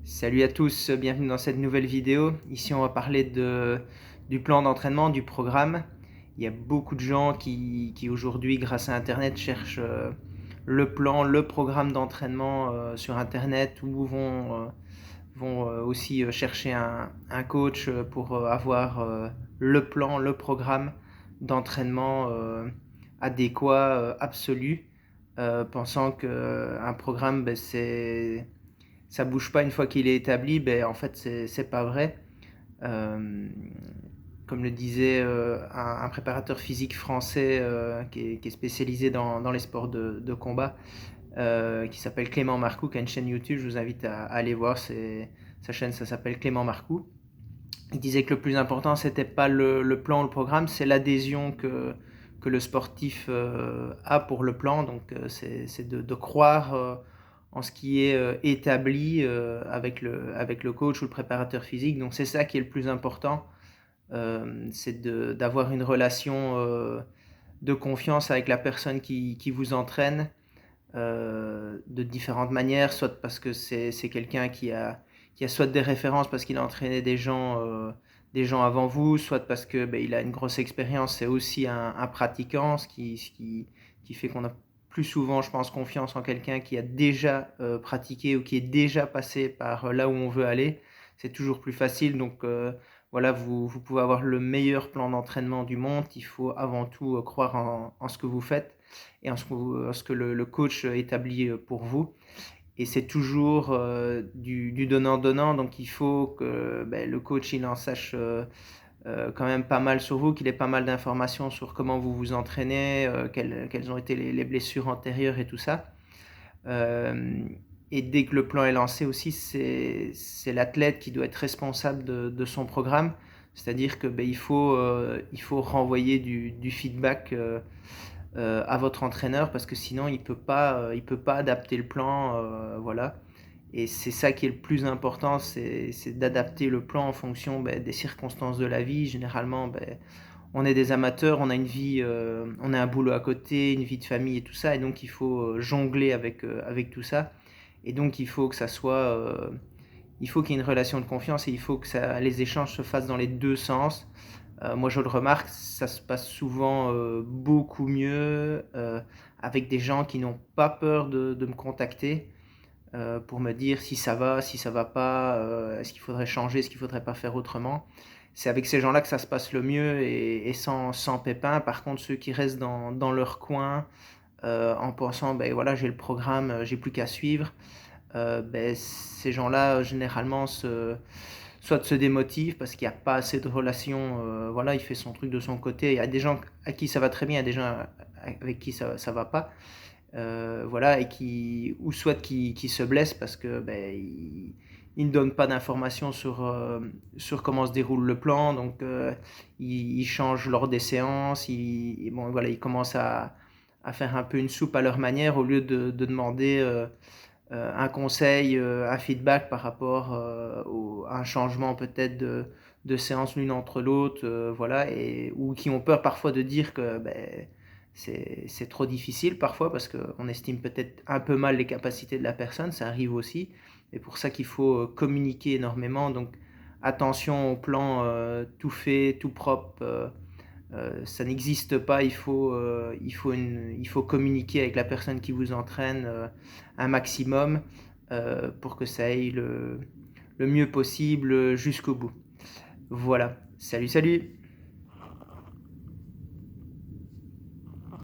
Salut à tous, bienvenue dans cette nouvelle vidéo. Ici, on va parler du plan d'entraînement, du programme. Il y a beaucoup de gens qui aujourd'hui, grâce à Internet, cherchent le plan, le programme d'entraînement sur Internet ou vont aussi chercher un coach pour avoir le plan, le programme d'entraînement adéquat, absolu, pensant qu'un programme, ça bouge pas une fois qu'il est établi. En fait, c'est pas vrai. Euh, Comme le disait un préparateur physique français qui est spécialisé dans les sports de combat, qui s'appelle Clément Marcoux, qui a une chaîne YouTube. Je vous invite à aller voir. Sa chaîne, ça s'appelle Clément Marcoux. Il disait que le plus important, c'était pas le plan ou le programme, c'est l'adhésion que le sportif a pour le plan. Donc, c'est de croire en ce qui est établi avec le coach ou le préparateur physique. Donc, c'est ça qui est le plus important. C'est d'avoir une relation de confiance avec la personne qui vous entraîne de différentes manières, soit parce que c'est quelqu'un qui a soit des références parce qu'il a entraîné des gens avant vous, soit parce que il a une grosse expérience, c'est aussi un pratiquant, ce qui fait qu'on a plus souvent, je pense, confiance en quelqu'un qui a déjà pratiqué ou qui est déjà passé par là où on veut aller. C'est toujours plus facile, donc voilà, vous pouvez avoir le meilleur plan d'entraînement du monde. Il faut avant tout croire en ce que vous faites et en ce que le coach établit pour vous. Et c'est toujours du donnant-donnant, donc il faut que le coach il en sache quand même pas mal sur vous, qu'il ait pas mal d'informations sur comment vous vous entraînez, quelles ont été les blessures antérieures et tout ça. Euh, et dès que le plan est lancé aussi, c'est l'athlète qui doit être responsable de son programme. C'est-à-dire que il faut renvoyer du feedback à votre entraîneur parce que sinon il peut pas adapter le plan, voilà. Et c'est ça qui est le plus important, c'est d'adapter le plan en fonction des circonstances de la vie. Généralement, on est des amateurs, on a une vie, on a un boulot à côté, une vie de famille et tout ça, et donc il faut jongler avec tout ça. Et donc il faut qu'il y ait une relation de confiance et il faut que les échanges se fassent dans les deux sens. Moi, je le remarque, ça se passe souvent beaucoup mieux avec des gens qui n'ont pas peur de me contacter pour me dire si ça va pas, est-ce qu'il faudrait changer, est-ce qu'il faudrait pas faire autrement. C'est avec ces gens-là que ça se passe le mieux et sans pépin. Par contre, ceux qui restent dans leur coin en pensant, voilà, j'ai le programme, j'ai plus qu'à suivre, ces gens-là, généralement, soit se démotivent parce qu'il n'y a pas assez de relations. Voilà, il fait son truc de son côté. Il y a des gens à qui ça va très bien, il y a des gens avec qui ça va pas. Voilà, ou soit qui se blessent parce que ils ne donnent pas d'informations sur comment se déroule le plan, donc ils changent lors des séances, bon, voilà, ils commencent à faire un peu une soupe à leur manière au lieu de demander un conseil, un feedback par rapport à un changement peut-être de séance l'une entre l'autre, voilà, ou qui ont peur parfois de dire que c'est trop difficile parfois parce qu'on estime peut-être un peu mal les capacités de la personne, ça arrive aussi. C'est pour ça qu'il faut communiquer énormément. Donc attention au plan tout fait, tout propre. Ça n'existe pas. Il faut communiquer avec la personne qui vous entraîne un maximum pour que ça aille le mieux possible jusqu'au bout. Voilà. Salut, salut!